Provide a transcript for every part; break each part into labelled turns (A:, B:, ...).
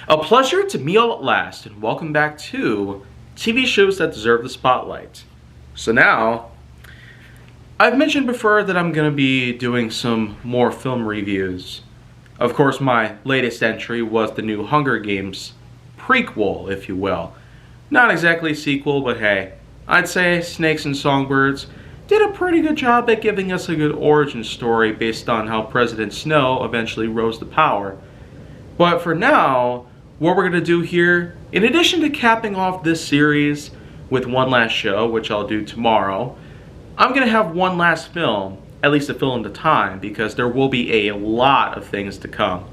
A: A pleasure to meet all at last, and welcome back to TV shows that deserve the spotlight. So now, I've mentioned before that I'm going to be doing some more film reviews. Of course, my latest entry was the new Hunger Games prequel, if you will. Not exactly a sequel, but hey, I'd say Snakes and Songbirds did a pretty good job at giving us a good origin story based on how President Snow eventually rose to power. But for now, what we're going to do here, in addition to capping off this series with one last show, which I'll do tomorrow, I'm going to have one last film, at least to fill in the time, because there will be a lot of things to come.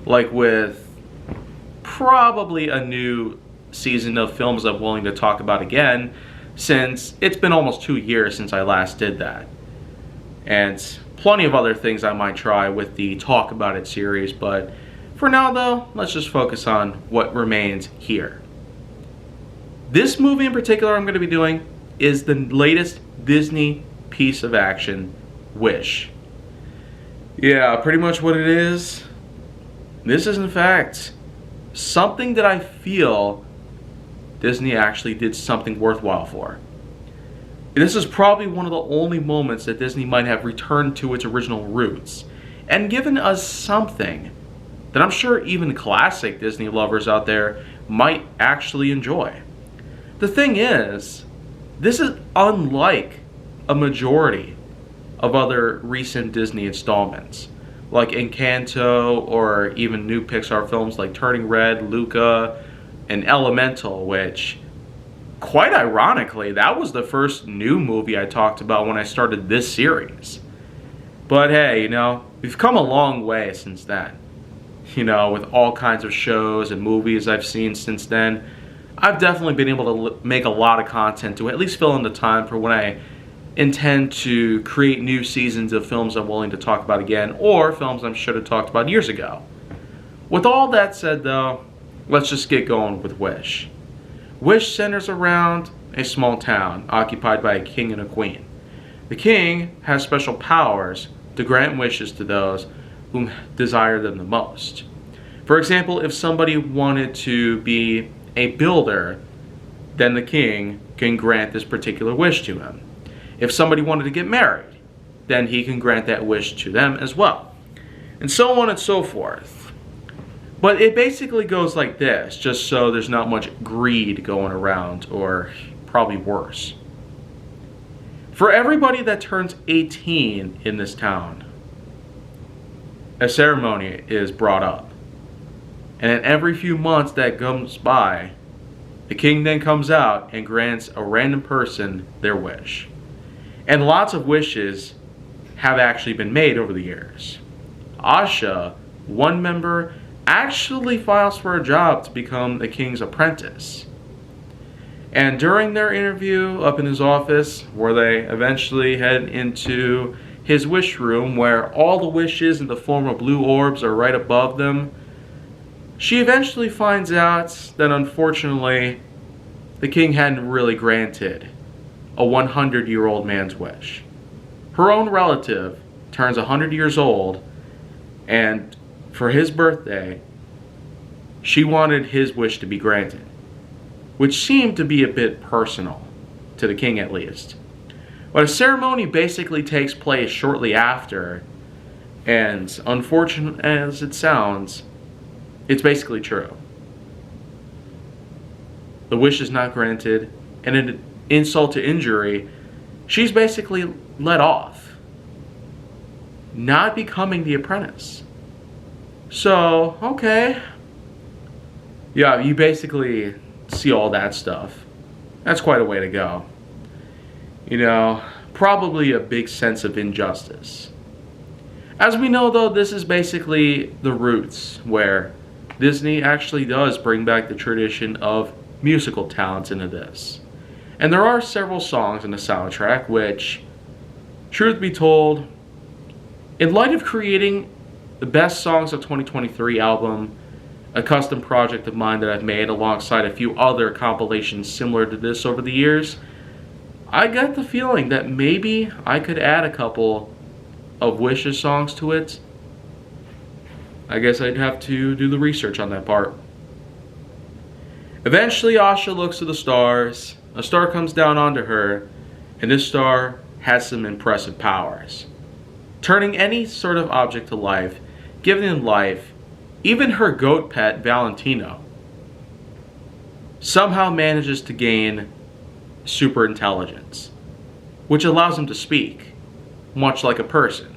A: Like with probably a new season of films I'm willing to talk about again, since it's been almost 2 years since I last did that. And plenty of other things I might try with the Talk About It series, but for now though, let's just focus on what remains here. This movie in particular I'm going to be doing is the latest Disney piece of action, Wish. Yeah, pretty much what it is. This is in fact something that I feel Disney actually did something worthwhile for. This is probably one of the only moments that Disney might have returned to its original roots and given us something that I'm sure even classic Disney lovers out there might actually enjoy. The thing is, this is unlike a majority of other recent Disney installments, like Encanto or even new Pixar films like Turning Red, Luca, and Elemental, which, quite ironically, that was the first new movie I talked about when I started this series. But hey, you know, we've come a long way since then. You know, with all kinds of shows and movies I've seen since then, I've definitely been able to make a lot of content to at least fill in the time for when I intend to create new seasons of films I'm willing to talk about again, or films I should have talked about years ago. With all that said though, let's just get going with Wish. Wish centers around a small town occupied by a king and a queen. The king has special powers to grant wishes to those who desire them the most. For example, if somebody wanted to be a builder, then the king can grant this particular wish to him. If somebody wanted to get married, then he can grant that wish to them as well. And so on and so forth. But it basically goes like this, just so there's not much greed going around, or probably worse. For everybody that turns 18 in this town, a ceremony is brought up. And in every few months that comes by, the king then comes out and grants a random person their wish. And lots of wishes have actually been made over the years. Asha, one member, actually files for a job to become the king's apprentice. And during their interview up in his office, where they eventually head into his wish room, where all the wishes in the form of blue orbs are right above them, she eventually finds out that unfortunately the king hadn't really granted a 100-year-old man's wish. Her own relative turns 100 years old, and for his birthday, she wanted his wish to be granted, which seemed to be a bit personal, to the king at least. But a ceremony basically takes place shortly after, and unfortunate as it sounds, it's basically true. The wish is not granted, and an insult to injury, she's basically let off, not becoming the apprentice. So, okay. Yeah, you basically see all that stuff. That's quite a way to go. You know, probably a big sense of injustice. As we know though, this is basically the roots where Disney actually does bring back the tradition of musical talents into this. And there are several songs in the soundtrack which, truth be told, in light of creating the Best Songs of 2023 album, a custom project of mine that I've made alongside a few other compilations similar to this over the years, I got the feeling that maybe I could add a couple of Wishes songs to it. I guess I'd have to do the research on that part. Eventually, Asha looks to the stars. A star comes down onto her, and this star has some impressive powers, turning any sort of object to life, giving it life. Even her goat pet, Valentino, somehow manages to gain super intelligence, which allows him to speak, much like a person.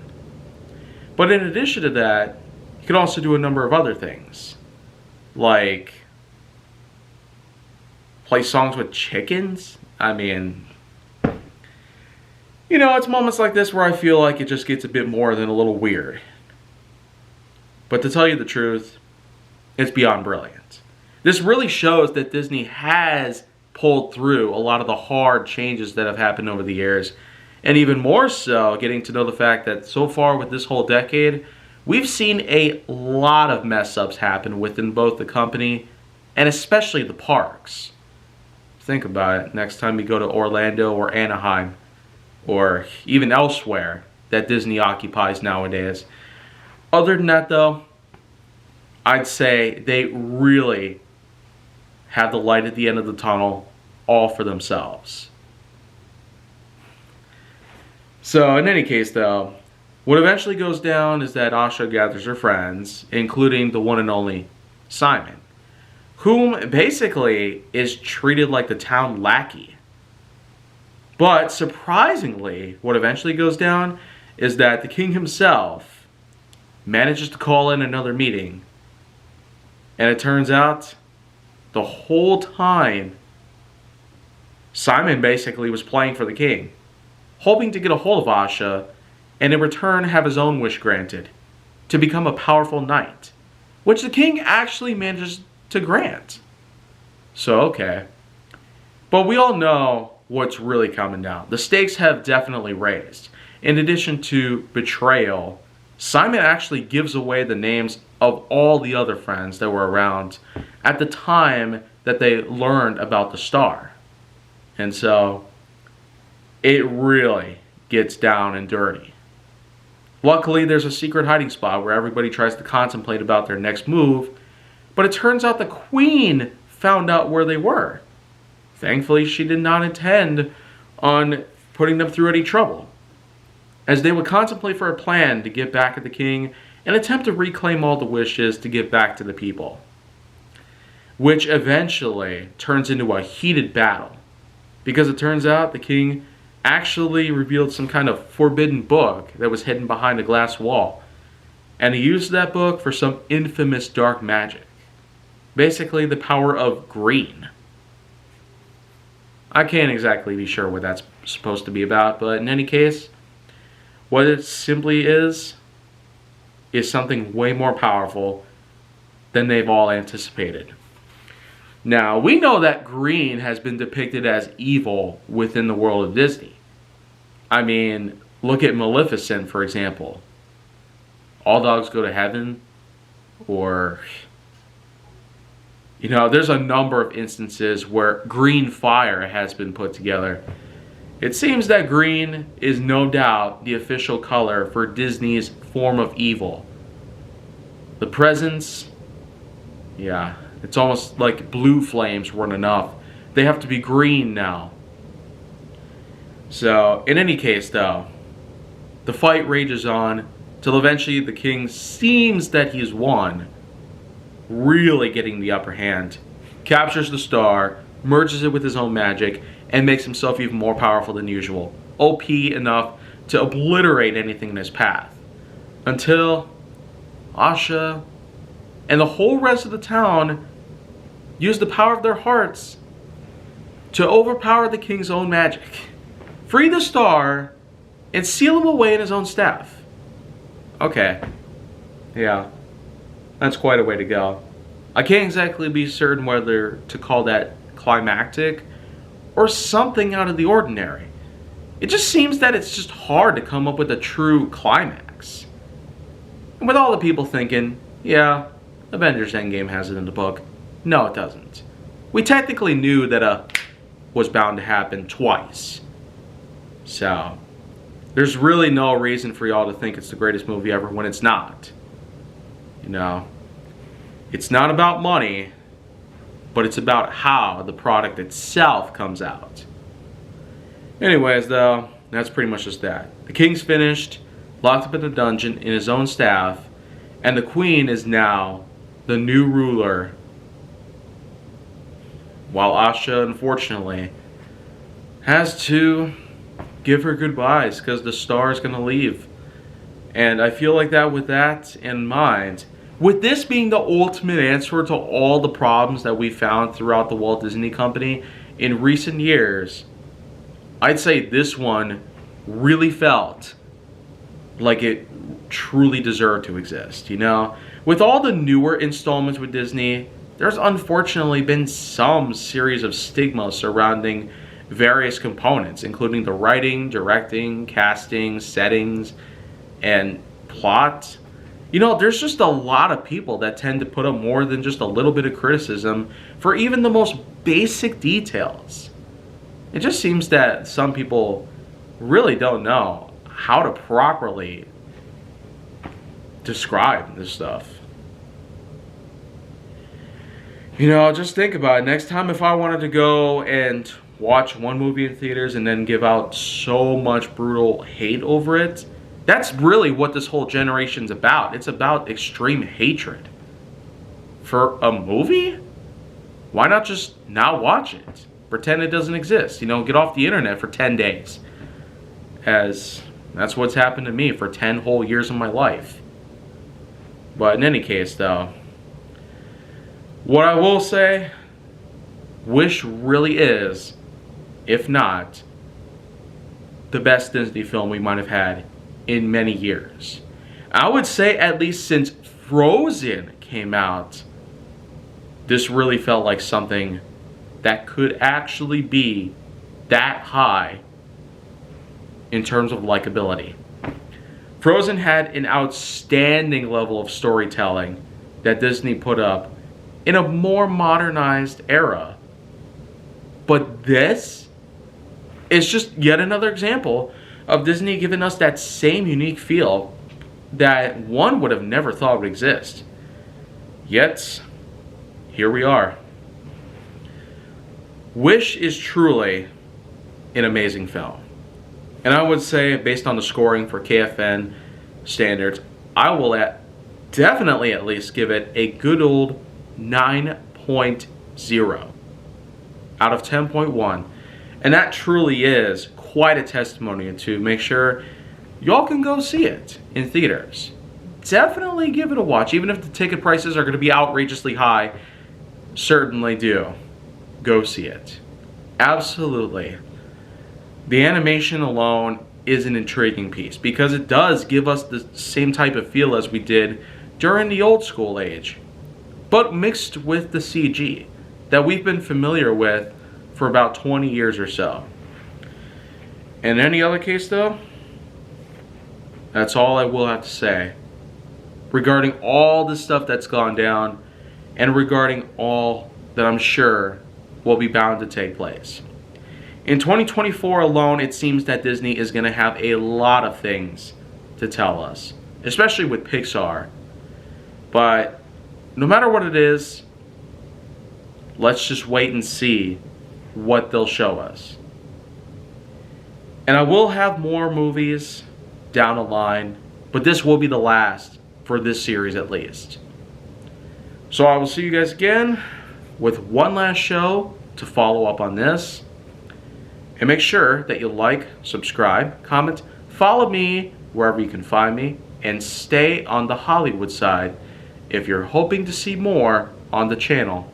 A: But in addition to that, he can also do a number of other things, like play songs with chickens. I mean, you know, it's moments like this where I feel like it just gets a bit more than a little weird. But to tell you the truth, it's beyond brilliant. This really shows that Disney has pulled through a lot of the hard changes that have happened over the years. And even more so, getting to know the fact that so far with this whole decade, we've seen a lot of mess ups happen within both the company and especially the parks. Think about it. Next time you go to Orlando or Anaheim or even elsewhere that Disney occupies nowadays. Other than that though, I'd say they really have the light at the end of the tunnel all for themselves. So in any case though, what eventually goes down is that Asha gathers her friends, including the one and only Simon, whom basically is treated like the town lackey. But surprisingly, what eventually goes down is that the king himself manages to call in another meeting. And it turns out the whole time Simon basically was playing for the king, hoping to get a hold of Asha and in return have his own wish granted, to become a powerful knight, which the king actually manages to grant. So okay. But we all know what's really coming down. The stakes have definitely raised. In addition to betrayal, Simon actually gives away the names of all the other friends that were around at the time that they learned about the star. And so it really gets down and dirty. Luckily, there's a secret hiding spot where everybody tries to contemplate about their next move, but it turns out the queen found out where they were. Thankfully, she did not intend on putting them through any trouble, as they would contemplate for a plan to get back at the king and attempt to reclaim all the wishes to give back to the people, which eventually turns into a heated battle, because it turns out the king actually revealed some kind of forbidden book that was hidden behind a glass wall, and he used that book for some infamous dark magic, basically the power of green. I can't exactly be sure what that's supposed to be about, but in any case, what it simply is something way more powerful than they've all anticipated. Now, we know that green has been depicted as evil within the world of Disney. I mean, look at Maleficent, for example. All dogs go to heaven, or, you know, there's a number of instances where green fire has been put together. It seems that green is no doubt the official color for Disney's form of evil. The presents, yeah, it's almost like blue flames weren't enough. They have to be green now. So, in any case though, the fight rages on till eventually the king seems that he's won, really getting the upper hand, captures the star, merges it with his own magic, and makes himself even more powerful than usual. OP enough to obliterate anything in his path. Until Asha and the whole rest of the town use the power of their hearts to overpower the king's own magic, free the star, and seal him away in his own staff. Okay. Yeah. That's quite a way to go. I can't exactly be certain whether to call that climactic or something out of the ordinary. It just seems that it's just hard to come up with a true climax. And with all the people thinking, yeah, Avengers Endgame has it in the book. No, it doesn't. We technically knew that was bound to happen twice. So, there's really no reason for y'all to think it's the greatest movie ever when it's not. You know, it's not about money. but it's about how the product itself comes out. Anyways, though, that's pretty much just that. The king's finished, locked up in a dungeon in his own staff, and the queen is now the new ruler, while Asha, unfortunately, has to give her goodbyes because the star is going to leave. And I feel like that, with that in mind, with this being the ultimate answer to all the problems that we found throughout the Walt Disney Company in recent years, I'd say this one really felt like it truly deserved to exist, you know? With all the newer installments with Disney, there's unfortunately been some series of stigmas surrounding various components, including the writing, directing, casting, settings, and plot. You know, there's just a lot of people that tend to put up more than just a little bit of criticism for even the most basic details. It just seems that some people really don't know how to properly describe this stuff. You know, just think about it. Next time, if I wanted to go and watch one movie in theaters and then give out so much brutal hate over it, that's really what this whole generation's about. It's about extreme hatred. For a movie? Why not just not watch it? Pretend it doesn't exist. You know, get off the internet for 10 days. As that's what's happened to me for 10 whole years of my life. But in any case, though, what I will say, Wish really is, if not, the best Disney film we might have had in many years. I would say at least since Frozen came out, this really felt like something that could actually be that high in terms of likability. Frozen had an outstanding level of storytelling that Disney put up in a more modernized era. But this is just yet another example of Disney giving us that same unique feel that one would have never thought would exist. Yet, here we are. Wish is truly an amazing film. And I would say, based on the scoring for KFN standards, I will definitely at least give it a good old 9.0 out of 10.1. And that truly is quite a testimony to make sure y'all can go see it in theaters. Definitely give it a watch. Even if the ticket prices are going to be outrageously high, certainly do go see it. Absolutely. The animation alone is an intriguing piece because it does give us the same type of feel as we did during the old school age, but mixed with the CG that we've been familiar with for about 20 years or so. In any other case though, that's all I will have to say regarding all the stuff that's gone down and regarding all that I'm sure will be bound to take place. In 2024 alone, it seems that Disney is going to have a lot of things to tell us, especially with Pixar. But no matter what it is, let's just wait and see what they'll show us. And I will have more movies down the line, but this will be the last for this series at least. So I will see you guys again with one last show to follow up on this. And make sure that you like, subscribe, comment, follow me wherever you can find me, and stay on the Hollywood side if you're hoping to see more on the channel